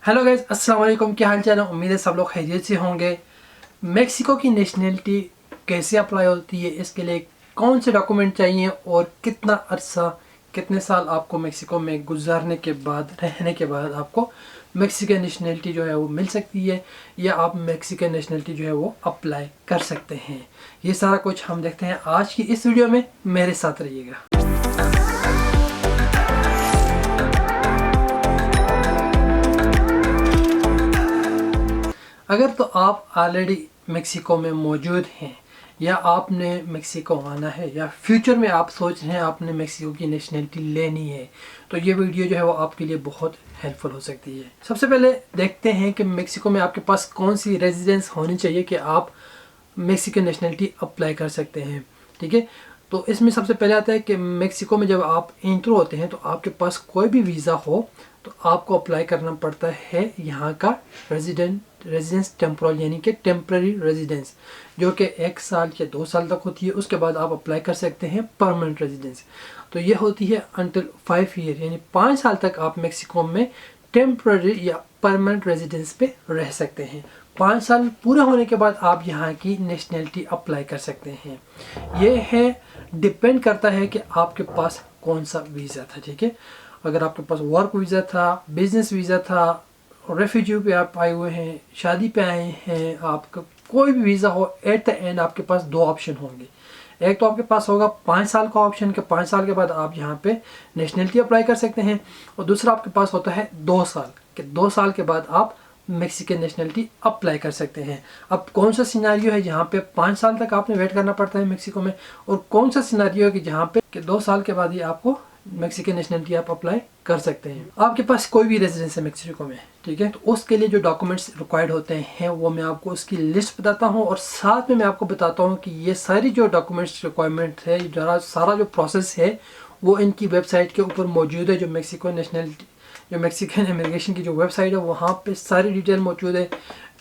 Hello guys, अस्सलाम वालेकुम। क्या हाल चाल है? उम्मीद है सब लोग खैरियत से होंगे। मेक्सिको की नेशनलिटी कैसे अप्लाई होती है, इसके लिए कौन से डॉक्यूमेंट चाहिए और कितना अरसा, कितने साल आपको मेक्सिको में गुजारने के बाद, रहने के बाद आपको मेक्सिकन नेशनलिटी जो है वो मिल सकती है, या आप मेक्सिकन नेशनलिटी जो है वो अप्लाई कर सकते हैं। ये सारा कुछ हम देखते हैं आज की इस वीडियो में। मेरे साथ रहिएगा। अगर तो आप ऑलरेडी मेक्सिको में मौजूद हैं, या आपने मेक्सिको आना है, या फ्यूचर में आप सोच रहे हैं आपने मेक्सिको की नेशनलिटी लेनी है, तो ये वीडियो जो है वो आपके लिए बहुत हेल्पफुल हो सकती है। सबसे पहले देखते हैं कि मेक्सिको में आपके पास कौन सी रेजिडेंस होनी चाहिए कि आप मेक्सिकन नेशनलिटी अप्लाई कर सकते हैं। ठीक है, तो इसमें सबसे पहले आता है कि मेक्सिको में जब आप एंटर होते हैं तो आपके पास कोई भी वीज़ा हो तो आपको अप्लाई करना पड़ता है यहाँ का रेजिडेंस टेम्पोरल, यानी कि टेम्पररी रेजिडेंस, जो कि 1 साल या 2 साल तक होती है। उसके बाद आप अप्लाई कर सकते हैं परमानेंट रेजिडेंस। तो ये होती है अंटिल 5 ईयर, यानी 5 साल तक आप मेक्सिको में टेम्पररी या परमानेंट रेजिडेंस पे रह सकते हैं। 5 साल पूरे होने के बाद आप यहाँ की नेशनलिटी अप्लाई कर सकते हैं। ये है, डिपेंड करता है कि आपके पास कौन सा वीज़ा था। ठीक है, अगर आपके पास वर्क वीज़ा था, बिजनेस वीज़ा था, रेफ्यूजी पे आप आए हुए हैं, शादी पे आए हैं, आपका कोई भी वीज़ा हो, एट द एंड आपके पास 2 ऑप्शन होंगे। एक तो आपके पास होगा 5 साल का ऑप्शन कि 5 साल के बाद आप यहाँ पे नेशनलिटी अप्लाई कर सकते हैं, और दूसरा आपके पास होता है 2 साल कि 2 साल के बाद आप मेक्सिकन नेशनलिटी अप्लाई कर सकते हैं। अब कौन सा सिनारियो है जहाँ पे 5 साल तक आपने वेट करना पड़ता है मेक्सिको में, और कौन सा सिनारियो है कि जहाँ पे कि 2 साल के बाद ही आपको मेक्सिकन नेशनलिटी आप अप्लाई कर सकते हैं। आपके पास कोई भी रेजिडेंस है मेक्सिको में, ठीक है, तो उसके लिए जो डॉक्यूमेंट्स रिक्वायर्ड होते हैं वो मैं आपको उसकी लिस्ट बताता हूँ, और साथ में मैं आपको बताता हूँ कि ये सारी जो डॉक्यूमेंट्स रिक्वायरमेंट है, सारा जो प्रोसेस है वो इनकी वेबसाइट के ऊपर मौजूद है। जो मेक्सिको नेशनलिटी, जो मेक्सिकन इमिग्रेशन की जो वेबसाइट है, वहाँ पे सारी डिटेल मौजूद है।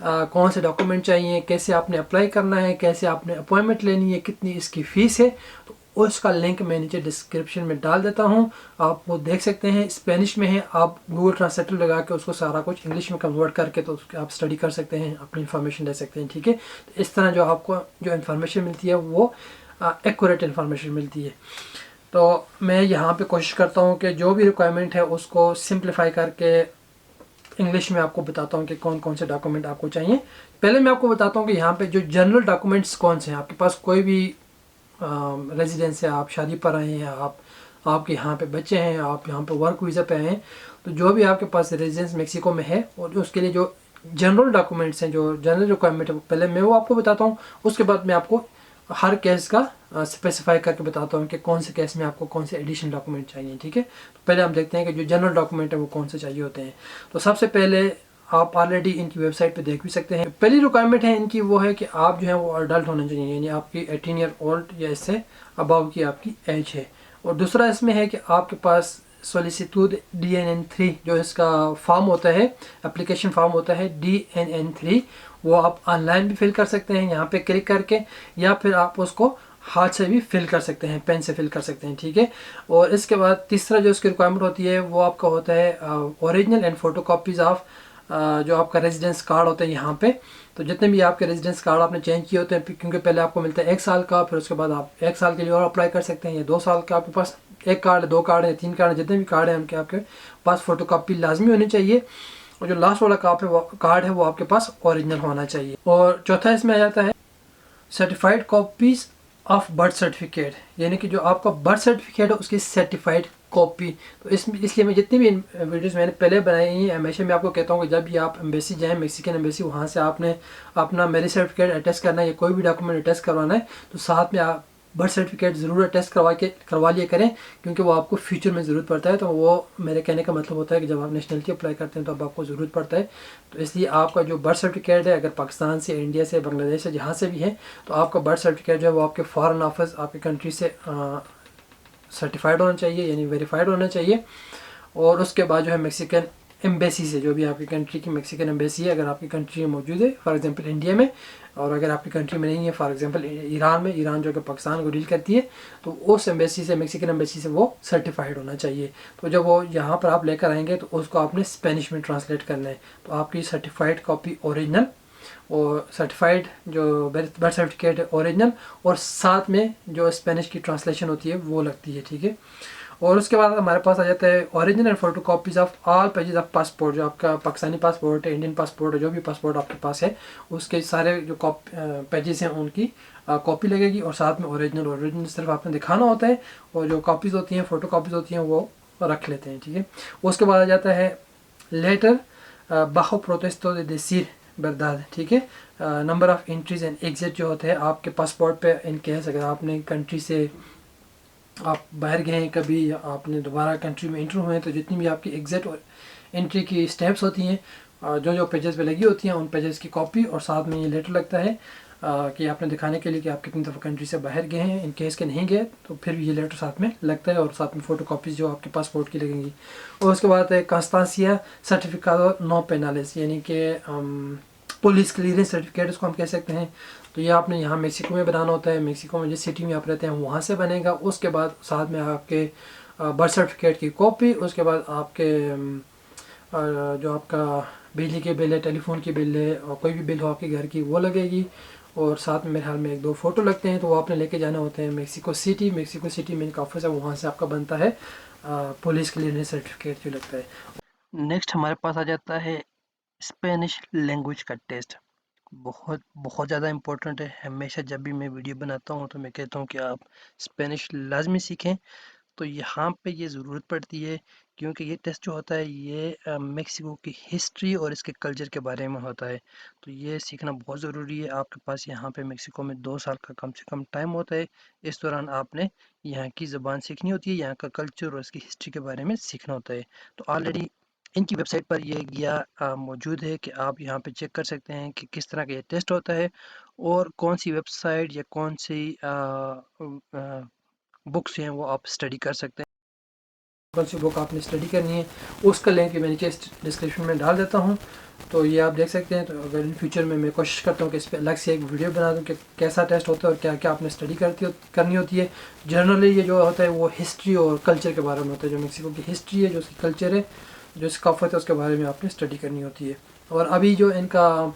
कौन से डॉक्यूमेंट चाहिए, कैसे आपने अप्लाई करना है, कैसे आपने अपॉइंटमेंट लेनी है, कितनी इसकी फ़ीस है, तो उसका लिंक मैं नीचे डिस्क्रिप्शन में डाल देता हूँ। आप वो देख सकते हैं, स्पेनिश में है, आप गूगल ट्रांसलेटर लगा के उसको सारा कुछ इंग्लिश में कन्वर्ट करके तो उसके आप स्टडी कर सकते हैं, अपनी इन्फॉर्मेशन ले सकते हैं। ठीक है, तो इस तरह जो आपको जो इन्फॉर्मेशन मिलती है वो एक्यूरेट इन्फॉर्मेशन मिलती है। तो मैं यहाँ पे कोशिश करता हूँ कि जो भी रिक्वायरमेंट है उसको सिंप्लीफाई करके इंग्लिश में आपको बताता हूँ कि कौन कौन से डॉक्यूमेंट आपको चाहिए। पहले मैं आपको बताता हूँ कि यहाँ पे जो जनरल डॉक्यूमेंट्स कौन से हैं। आपके पास कोई भी रेजिडेंस है, आप शादी पर आए हैं, आपके यहाँ पे बच्चे हैं, आप यहाँ पे वर्क वीज़ा पे आए हैं, तो जो भी आपके पास रेजिडेंस मेक्सिको में है और उसके लिए जो जनरल डॉक्यूमेंट्स हैं, जो जनरल रिक्वायरमेंट है, पहले मैं वो आपको बताता हूँ। उसके बाद मैं आपको हर केस का स्पेसिफाई करके बताता हूँ कि कौन से केस में आपको कौन से एडिशनल डॉक्यूमेंट चाहिए। ठीक है, तो पहले हम देखते हैं कि जो जनरल डॉक्यूमेंट है वो कौन से चाहिए होते हैं। तो सबसे पहले आप ऑलरेडी इनकी वेबसाइट पे देख भी सकते हैं। पहली रिक्वायरमेंट है इनकी वो है कि आप जो है वो अडल्ट होने चाहिए, यानी आपकी 18 ईयर ओल्ड या इससे अबव की आपकी एज है। और दूसरा इसमें है कि आपके पास सोलिसिट्यूड DNN-3 जो इसका फॉर्म होता है, एप्लीकेशन फॉर्म होता है DNN-3, वो आप ऑनलाइन भी फिल कर सकते हैं यहाँ पे क्लिक करके, या फिर आप उसको हाथ से भी फिल कर सकते हैं, पेन से फिल कर सकते हैं। ठीक है, और इसके बाद तीसरा जो इसकी रिक्वायरमेंट होती है वो आपका होता है original and photo copies of जो आपका रेजिडेंस कार्ड होता है यहाँ पे। तो जितने भी आपके रेजिडेंस कार्ड आपने चेंज किए होते हैं, क्योंकि पहले आपको मिलता है 1 साल का, फिर उसके बाद आप 1 साल के लिए और अप्लाई कर सकते हैं, या 2 साल का। आपके पास 1 कार्ड है, 2 कार्ड है, 3 कार्ड है, जितने भी कार्ड हैं उनके आपके पास फ़ोटो कापी लाजमी होनी चाहिए, और जो लास्ट वाला कार्ड है वो आपके पास ओरिजिनल होना चाहिए। और चौथा इसमें आ जाता है certified copies of birth certificate, यानी कि जो आपका बर्थ सर्टिफिकेट है उसकी सर्टिफाइड कॉपी। तो इसलिए मैं जितनी भी वीडियोस मैंने पहले बनाई हैं, हमेशा मैं आपको कहता हूँ कि जब भी आप एम्बेसी जाएं, मेक्सिकन एम्बेसी, वहाँ से आपने अपना मैरिज सर्टिफिकेट अटैच करना है या कोई भी डॉक्यूमेंट अटैच करवाना है, तो साथ में आप बर्थ सर्टिफिकेट ज़रूर अटैच करवा लिया करें, क्योंकि वो आपको फ्यूचर में ज़रूरत पड़ता है। तो वो मेरे कहने का मतलब होता है कि जब आप नेशनलिटी अप्लाई करते हैं तो अब आपको ज़रूरत पड़ता है। तो इसलिए आपका जो बर्थ सर्टिफिकेट है, अगर पाकिस्तान से, इंडिया से, बांग्लादेश से, जहाँ से भी है, तो आपका बर्थ सर्टिफिकेट जो है वो आपके फॉरेन ऑफिस, आपकी कंट्री से सर्टिफाइड होना चाहिए, यानी वेरीफाइड होना चाहिए। और उसके बाद जो है मेक्सिकन एम्बेसी से, जो भी आपकी कंट्री की मैक्सिकन एम्बेसी है, अगर आपकी कंट्री में मौजूद है, फॉर एग्जांपल इंडिया में, और अगर आपकी कंट्री में नहीं है, फॉर एग्जांपल ईरान में, ईरान जो कि पाकिस्तान को डील करती है, तो उस एम्बेसी से, मैक्सिकन एम्बेसी से वो सर्टिफाइड होना चाहिए। तो जब वो यहाँ पर आप लेकर आएंगे तो उसको आपने स्पेनिश में ट्रांसलेट करना है। तो आपकी सर्टिफाइड कॉपी ओरिजिनल, और सर्टिफाइड जो बर्थ सर्टिफिकेट है ओरिजिनल, और साथ में जो स्पेनिश की ट्रांसलेशन होती है वो लगती है, ठीक है। और उसके बाद हमारे पास आ जाता है original and photo copies of all pages of passport. जो आपका पाकिस्तानी पासपोर्ट है, इंडियन पासपोर्ट है, जो भी पासपोर्ट आपके पास है, उसके सारे जो पेजेस हैं उनकी कॉपी लगेगी, और साथ में ओरिजिनल सिर्फ आपने दिखाना होता है, और जो कॉपीज़ होती हैं, फ़ोटो कॉपीज़ होती हैं, वो रख लेते हैं, ठीक है। उसके बाद आ जाता है लेटर बाहो प्रोटेस्टो दे डिसिर बर्दाद, ठीक है। Number of entries and exit जो होते हैं आपके पासपोर्ट पे, इन केस अगर आपने कंट्री से आप बाहर गए हैं कभी, या आपने दोबारा कंट्री में इंटर हुए हैं, तो जितनी भी आपकी एग्जिट और एंट्री की स्टेप्स होती हैं, जो जो पेजेस पे लगी होती हैं, उन पेजेस की कॉपी, और साथ में ये लेटर लगता है कि आपने दिखाने के लिए कि आप कितनी दफ़ा कंट्री से बाहर गए हैं। इन केस के नहीं गए तो फिर भी ये लेटर साथ में लगता है, और साथ में फ़ोटो कॉपीज़ जो आपके पासपोर्ट की लगेंगी। और उसके बाद है कांस्तांसिया सर्टिफिकादो नो पेनालिस, यानी कि पुलिस क्लियरेंस सर्टिफिकेट उसको हम कह सकते हैं। तो ये आपने यहाँ मेक्सिको में बनाना होता है, मेक्सिको में जिस सिटी में आप रहते हैं वहाँ से बनेगा। उसके बाद साथ में आपके बर्थ सर्टिफिकेट की कॉपी, उसके बाद आपके जो आपका बिजली के बिल है, टेलीफोन की बिल है, और कोई भी बिल हो आपके घर की, वो लगेगी। और साथ में मेरे ख्याल में 1-2 फ़ोटो लगते हैं, तो वो आपने लेके जाने होते हैं मेक्सिको सिटी में इनका ऑफिस है, वहाँ से आपका बनता है पुलिस क्लियरेंस सर्टिफिकेट जो लगता है। नेक्स्ट हमारे पास आ जाता है स्पेनिश लैंग्वेज का टेस्ट। बहुत बहुत ज़्यादा इम्पोर्टेंट है। हमेशा जब भी मैं वीडियो बनाता हूँ तो मैं कहता हूँ कि आप स्पेनिश लाजमी सीखें। तो यहाँ पे ये ज़रूरत पड़ती है, क्योंकि ये टेस्ट जो होता है ये मेक्सिको की हिस्ट्री और इसके कल्चर के बारे में होता है। तो ये सीखना बहुत ज़रूरी है। आपके पास यहाँ पे मेक्सिको में 2 साल का कम से कम टाइम होता है। इस दौरान आपने यहाँ की ज़बान सीखनी होती है, यहाँ का कल्चर और इसकी हिस्ट्री के बारे में सीखना होता है। तो ऑलरेडी इनकी वेबसाइट पर ये गिया मौजूद है कि आप यहाँ पे चेक कर सकते हैं कि किस तरह का ये टेस्ट होता है, और कौन सी वेबसाइट या कौन सी बुक्स हैं वो आप स्टडी कर सकते हैं। कौन सी बुक आपने स्टडी करनी है उसका लिंक मैं नीचे डिस्क्रिप्शन में डाल देता हूँ, तो ये आप देख सकते हैं। तो अगर इन फ्यूचर में मैं कोशिश करता हूँ कि इस पर अलग से एक वीडियो बना दूँ कि कैसा टेस्ट होता है और क्या क्या आपने स्टडी करनी होती है। जनरली ये जो होता है वो हिस्ट्री और कल्चर के बारे में होता है। जो मेक्सिको की हिस्ट्री है, जो उसकी कल्चर है, जो सकाफत है, उसके बारे में आपने स्टडी करनी होती है। और अभी जो इनका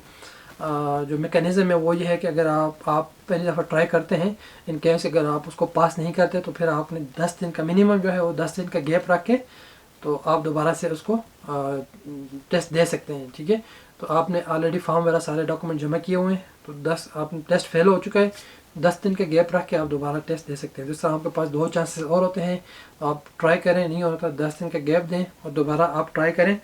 जो मैकेनिज़्म है वो ये है कि अगर आप पहली दफ़ा ट्राई करते हैं, इन केस अगर आप उसको पास नहीं करते तो फिर आपने 10 दिन का मिनिमम जो है वो 10 दिन का गैप रख के तो आप दोबारा से उसको टेस्ट दे सकते हैं, ठीक है। तो आपने ऑलरेडी फॉर्म वगैरह सारे डॉक्यूमेंट जमा किए हुए हैं, तो 10 आपने टेस्ट फेल हो चुका है, 10 दिन का गैप रख के आप दोबारा टेस्ट दे सकते हैं। जिस तरह आपके पास 2 चांसेस और होते हैं, तो आप ट्राई करें, नहीं होता 10 दिन का गैप दें और दोबारा आप ट्राई करें,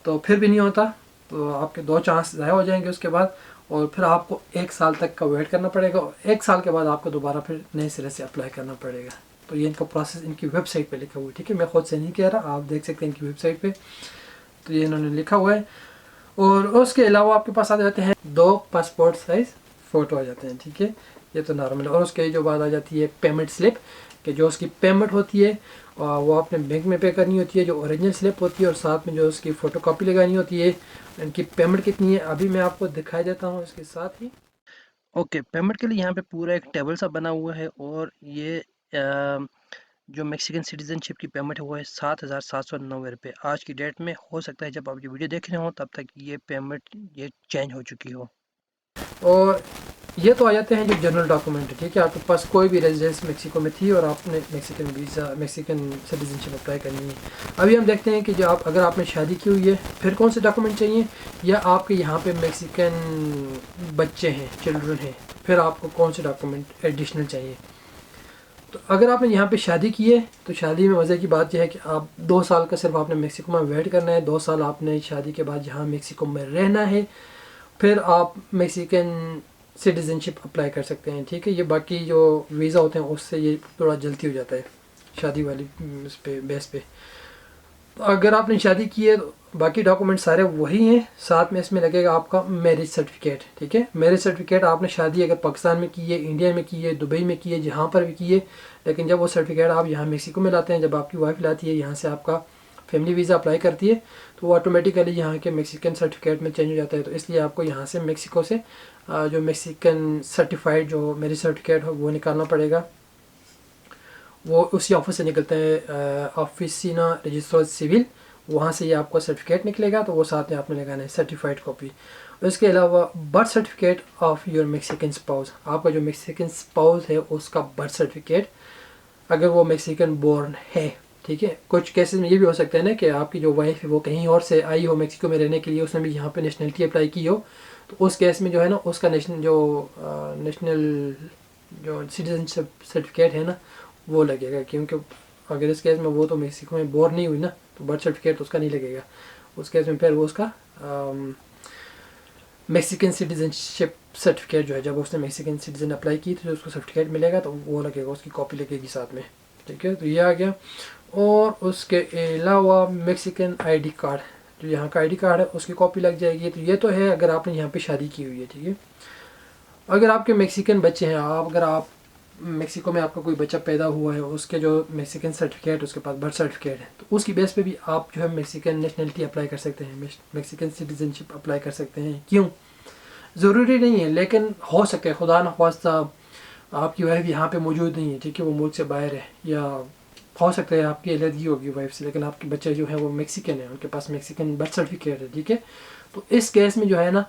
तो फिर भी नहीं होता तो आपके 2 चांस ज़ाया हो जाएंगे उसके बाद, और फिर आपको 1 साल तक का वेट करना पड़ेगा, और 1 साल के बाद आपको दोबारा फिर नए सिरे से अप्लाई करना पड़ेगा। तो ये इनका प्रोसेस इनकी वेबसाइट पे लिखा हुआ है, ठीक है। मैं खुद से नहीं कह रहा, आप देख सकते हैं इनकी वेबसाइट पे, तो ये इन्होंने लिखा हुआ है। और उसके अलावा आपके पास आ जाते हैं 2 पासपोर्ट साइज़ फ़ोटो आ जाते हैं, ठीक है। ये तो नॉर्मल है। और उसके जो बाद आ जाती है पेमेंट स्लिप, कि जो उसकी पेमेंट होती है वो आपने बैंक में पे करनी होती है, जो ओरिजिनल स्लिप होती है, और साथ में जो उसकी फ़ोटो कॉपी लगानी होती है। इनकी पेमेंट कितनी है अभी मैं आपको दिखाई देता हूँ इसके साथ ही। ओके, पेमेंट के लिए यहाँ पे पूरा एक टेबल सा बना हुआ है, और ये जो मैक्सिकन सिटीजनशिप की पेमेंट है वो है 7,790 रुपये। आज की डेट में हो सकता है जब आप ये वीडियो देख रहे हो तब तक ये पेमेंट ये चेंज हो चुकी हो। और ये तो आ जाते हैं जो जनरल डॉक्यूमेंट है, ठीक है। आपके पास कोई भी रेजिडेंस मेक्सिको में थी और आपने Mexican visa Mexican citizenship apply करनी है। अभी हम देखते हैं कि जो अगर आपने शादी की हुई है फिर कौन से डॉक्यूमेंट चाहिए, या आपके यहाँ पे मैक्सिकन बच्चे हैं, चिल्ड्रन हैं, फिर आपको कौन से डॉक्यूमेंट एडिशनल चाहिए। तो अगर आपने यहाँ पे शादी की है तो शादी में मज़े की बात यह है कि आप 2 साल का सिर्फ आपने मेक्सिको में वेट करना है। 2 साल आपने शादी के बाद यहाँ मेक्सिको में रहना है, फिर आप मेक्सिकन सिटीजनशिप अप्लाई कर सकते हैं, ठीक है। ये बाकी जो वीज़ा होते हैं उससे ये थोड़ा जल्दी हो जाता है शादी वाली उस पे बेस पे। तो अगर आपने शादी की है तो बाकी डॉक्यूमेंट सारे वही हैं, साथ में इसमें लगेगा आपका मैरिज सर्टिफिकेट, ठीक है। मैरिज सर्टिफिकेट आपने शादी अगर पाकिस्तान में की है, इंडिया में की है, दुबई में की है, जहाँ पर भी की है, लेकिन जब वो सर्टिफिकेट आप यहाँ मेक्सिको में लाते हैं, जब आपकी वाइफ लाती है यहाँ से आपका फैमिली वीज़ा अप्लाई करती है तो वो ऑटोमेटिकली यहाँ के मेक्सिकन सर्टिफिकेट में चेंज हो जाता है। तो इसलिए आपको यहाँ से मेक्सिको से जो मेक्सिकन सर्टिफाइड जो मैरिज सर्टिफिकेट हो वो निकालना पड़ेगा। वो उसी ऑफिस से निकलता है, ऑफिसिना रजिस्ट्रो सिविल, वहाँ से ये आपको सर्टिफिकेट निकलेगा तो वो साथ में आपने लगाना है सर्टिफाइड कॉपी। उसके अलावा birth certificate of your Mexican spouse, आपका जो मेक्सिकन स्पाउस है उसका बर्थ सर्टिफिकेट अगर वो मेक्सिकन बोर्न है, ठीक है। कुछ केसेस में ये भी हो सकता है ना कि आपकी जो वाइफ है वो कहीं और से आई हो मेक्सिको में रहने के लिए, उसने भी यहाँ पे नेशनलिटी अप्लाई की हो, तो उस केस में जो है ना उसका नेशनल जो सिटीजनशिप सर्टिफिकेट है ना वो लगेगा, क्योंकि अगर इस केस में वो तो मेक्सिको में बोर्न नहीं हुई ना तो बर्थ सर्टिफिकेट उसका नहीं लगेगा। उस केस में फिर वो उसका मेक्सिकन सिटीजनशिप सर्टिफिकेट जो है, जब उसने मेक्सिकन सिटीजन अप्लाई की तो उसको सर्टिफिकेट मिलेगा तो वो लगेगा, उसकी कॉपी लगेगी साथ में, ठीक है। तो ये आ गया। और उसके अलावा मेक्सिकन आईडी कार्ड, जो यहाँ का आईडी कार्ड है उसकी कॉपी लग जाएगी। तो ये तो है अगर आपने यहाँ पे शादी की हुई है, ठीक है। अगर आपके मेक्सिकन बच्चे हैं, अगर आप मेक्सिको में आपका कोई बच्चा पैदा हुआ है, उसके जो मेक्सिकन सर्टिफिकेट उसके पास बर्थ सर्टिफिकेट है, तो उसकी बेस पे भी आप जो है मेक्सिकन नेशनलिटी अप्लाई कर सकते हैं, मेक्सिकन सिटीजनशिप अप्लाई कर सकते हैं। क्यों, ज़रूरी नहीं है, लेकिन हो सके खुदा न ख्वास्ता आपकी वाइफ यहाँ पे मौजूद नहीं है, ठीक है, वो मुल्क से बाहर है, या हो सकता है आपकी अलहदगी होगी वाइफ से, लेकिन आपके बच्चे जो है वो मेक्सिकन है, उनके पास मेक्सिकन बर्थ सर्टिफिकेट है, ठीक है। तो इस केस में जो है ना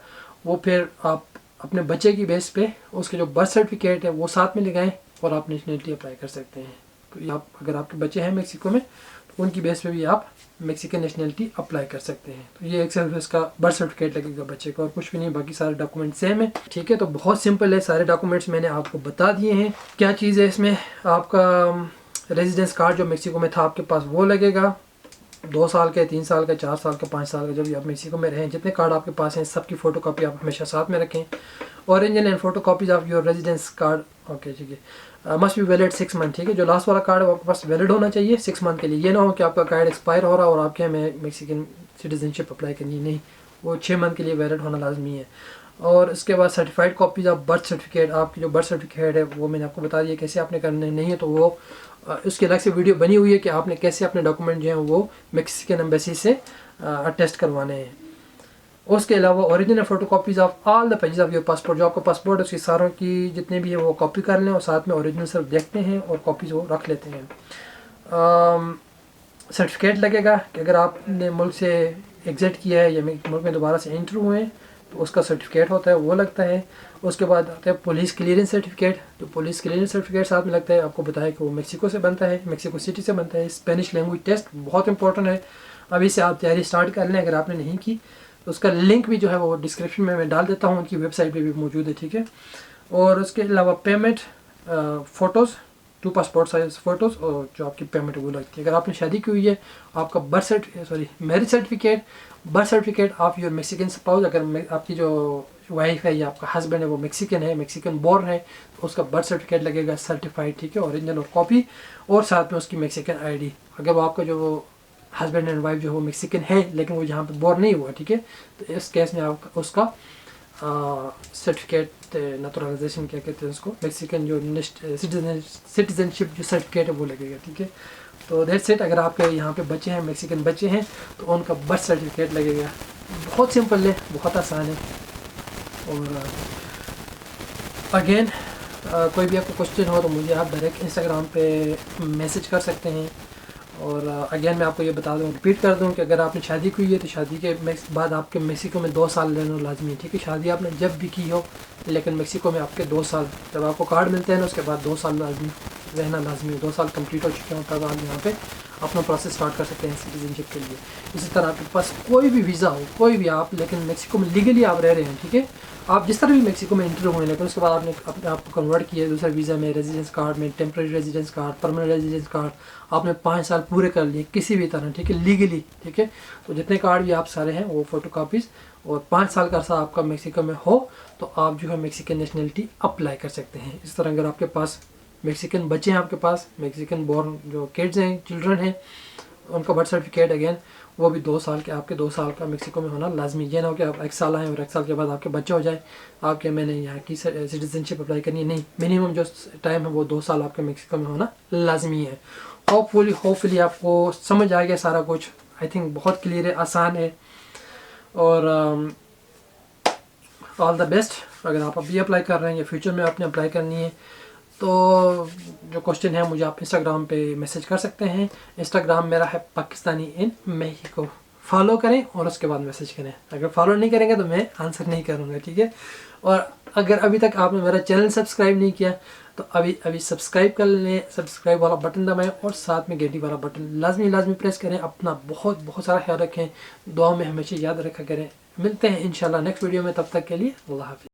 वो फिर आप अपने बच्चे की बेस पे उसके जो बर्थ सर्टिफिकेट है वो साथ में लगाएं और आप नेशनलिटी अप्लाई कर सकते हैं। तो आप अगर आपके बच्चे हैं मेक्सिको में तो उनकी बेस पे भी आप मेक्सिकन नेशनलिटी अप्लाई कर सकते हैं। तो ये एक सिर्फ इसका बर्थ सर्टिफिकेट लगेगा बच्चे को और कुछ भी नहीं, बाकी सारे डॉक्यूमेंट सेम है, ठीक है। तो बहुत सिंपल है, सारे डॉक्यूमेंट्स मैंने आपको बता दिए हैं। क्या चीज़ है इसमें, आपका रेजिडेंस कार्ड जो मेक्सिको में था आपके पास वो लगेगा, 2 साल के, 3 साल का, 4 साल का, 5 साल का, जब भी आप मेक्सिको में रहें जितने कार्ड आपके पास हैं सबकी फ़ोटो कापी आप हमेशा साथ में रखें। Original and photo copies of your residence card, okay, ठीक है, मस्ट बी वैलिड 6 मंथ, ठीक है। जो लास्ट वाला कार्ड है वो आपके पास वैलिड होना चाहिए 6 मंथ के लिए। ये ना हो कि आपका कार्ड एक्सपायर हो रहा और आपके हमें मेक्सिकन सिटीजनशिप अप्लाई करनी, नहीं, वो 6 मंथ के लिए वैलिड होना लाजमी है। और उसके बाद certified copies of birth certificate, आपकी जो बर्थ सर्टिफिकेट है वो मैंने आपको बता दिया कैसे आपने करने, नहीं है तो वो उसकी अलग से वीडियो बनी हुई है कि आपने कैसे अपने डॉक्यूमेंट जो हैं वो मेक्सिकन एम्बेसी से अटेस्ट करवाने हैं। उसके अलावा original photo copies of all the pages of your passport, जो आपका पासपोर्ट है उसकी सारों की जितने भी है वो कॉपी कर लें और साथ में ओरिजिनल सिर्फ देखते हैं और कॉपीज़ वो रख लेते हैं। सर्टिफिकेट लगेगा कि अगर आपने मुल्क से एग्जिट किया है या मुल्क में दोबारा से एंटर हुए हैं तो उसका सर्टिफिकेट होता है, वो लगता है। उसके बाद आता है पुलिस क्लियरेंस सर्टिफिकेट, जो पुलिस क्लियरेंस सर्टिफिकेट साथ में लगता है, आपको बताया कि वो मेक्सिको से बनता है, मेक्सिको सिटी से बनता है। स्पेनिश लैंग्वेज टेस्ट बहुत इंपॉर्टेंट है, अभी से आप तैयारी स्टार्ट कर लें अगर आपने नहीं की तो उसका लिंक भी जो है वो डिस्क्रिप्शन में मैं डाल देता हूँ, उनकी वेबसाइट पे भी मौजूद है, ठीक है। और उसके अलावा payment, photos, 2 passport size photos और जो आपकी पेमेंट वो लगती है। अगर आपने शादी की हुई है, आपका marriage certificate, birth certificate of your Mexican spouse, अगर आपकी जो वाइफ है या आपका हस्बैंड है वो मेक्सिकन है, मेक्सिकन बोर्न है, तो उसका बर्थ सर्टिफिकेट लगेगा सर्टिफाइड, ठीक है, ओरिजिनल और कॉपी, और साथ में उसकी मेक्सिकन आईडी। अगर वो आपका जो हस्बैंड एंड वाइफ जो है वो मेक्सिकन है लेकिन वो यहाँ पे बोर्न नहीं हुआ, ठीक है, तो इस केस में आप उसका सर्टिफिकेट नेचुरलाइजेशन क्या कहते हैं उसको, मेक्सिकन जो सिटीजनशिप जो सर्टिफिकेट है वो लगेगा, ठीक है। तो दैट्स इट। अगर आपके यहाँ पे बच्चे हैं, मेक्सिकन बच्चे हैं, तो उनका बर्थ सर्टिफिकेट लगेगा। बहुत सिंपल है, बहुत आसान है। और अगेन कोई भी आपको क्वेश्चन हो तो मुझे आप डायरेक्ट इंस्टाग्राम पे मैसेज कर सकते हैं। और अगेन मैं आपको ये बता दूँ, रिपीट कर दूँ कि अगर आपने शादी की हुई है तो शादी के बाद आपके मेक्सिको में 2 साल रहना लाजमी है, ठीक है। शादी आपने जब भी की हो लेकिन मेक्सिको में आपके 2 साल, जब आपको कार्ड मिलते हैं ना उसके बाद 2 साल लाजमी रहना लाजमी है। 2 साल कंप्लीट हो चुके हों तब आप यहाँ पे अपना प्रोसेस स्टार्ट कर सकते हैं सिटीजनशिप के लिए। इसी तरह आपके पास कोई भी वीज़ा हो, कोई भी आप, लेकिन मेक्सिको में लीगली आप रह रहे हैं, ठीक है, आप जिस तरह भी मेक्सिको में एंटर हुए लेकिन उसके बाद आपने अपने आप को कन्वर्ट किया दूसरे वीज़ा में, रेजिडेंस कार्ड में, temporary residence card, permanent residence card, आपने 5 साल पूरे कर लिए किसी भी तरह, ठीक है, लीगली, ठीक है। तो जितने कार्ड भी आप सारे हैं वो फ़ोटो कापीज़, और 5 साल का अर्सा आपका मेक्सिको में हो तो आप जो है मेक्सिकन नेशनलिटी अप्लाई कर सकते हैं। इस तरह अगर आपके पास मेक्सिकन बच्चे हैं, आपके पास मेक्सिकन बोर्न जो किड्स हैं, चिल्ड्रन हैं, उनका बर्थ सर्टिफिकेट अगेन वो भी 2 साल के, आपके 2 साल का मेक्सिको में होना लाजमी। ये ना हो कि आप 1 साल आएँ और 1 साल के बाद आपके बच्चे हो जाए, आपके मैंने यहाँ की सिटीजनशिप अप्लाई करनी है, नहीं, मिनिमम जो टाइम है वो 2 साल आपके मेक्सिको में होना लाजमी है। होपफुली आपको समझ आ गया सारा कुछ। आई थिंक बहुत क्लियर है, आसान है। और ऑल द बेस्ट। अगर आप अभी अप्लाई कर रहे हैं या फ्यूचर में आपने अप्लाई करनी है तो जो क्वेश्चन है मुझे आप इंस्टाग्राम पे मैसेज कर सकते हैं। इंस्टाग्राम मेरा है पाकिस्तानी इन मेक्सिको। फॉलो करें और उसके बाद मैसेज करें। अगर फॉलो नहीं करेंगे तो मैं आंसर नहीं करूँगा, ठीक है। और अगर अभी तक आपने मेरा चैनल सब्सक्राइब नहीं किया तो अभी सब्सक्राइब कर लें, सब्सक्राइब वाला बटन दबाएं और साथ में घंटी वाला बटन लाजमी प्रेस करें। अपना बहुत बहुत सारा ख्याल रखें, दुआ में हमेशा याद रखा करें। मिलते हैं इंशाल्लाह नेक्स्ट वीडियो में, तब तक के लिए अल्लाह हाफिज़।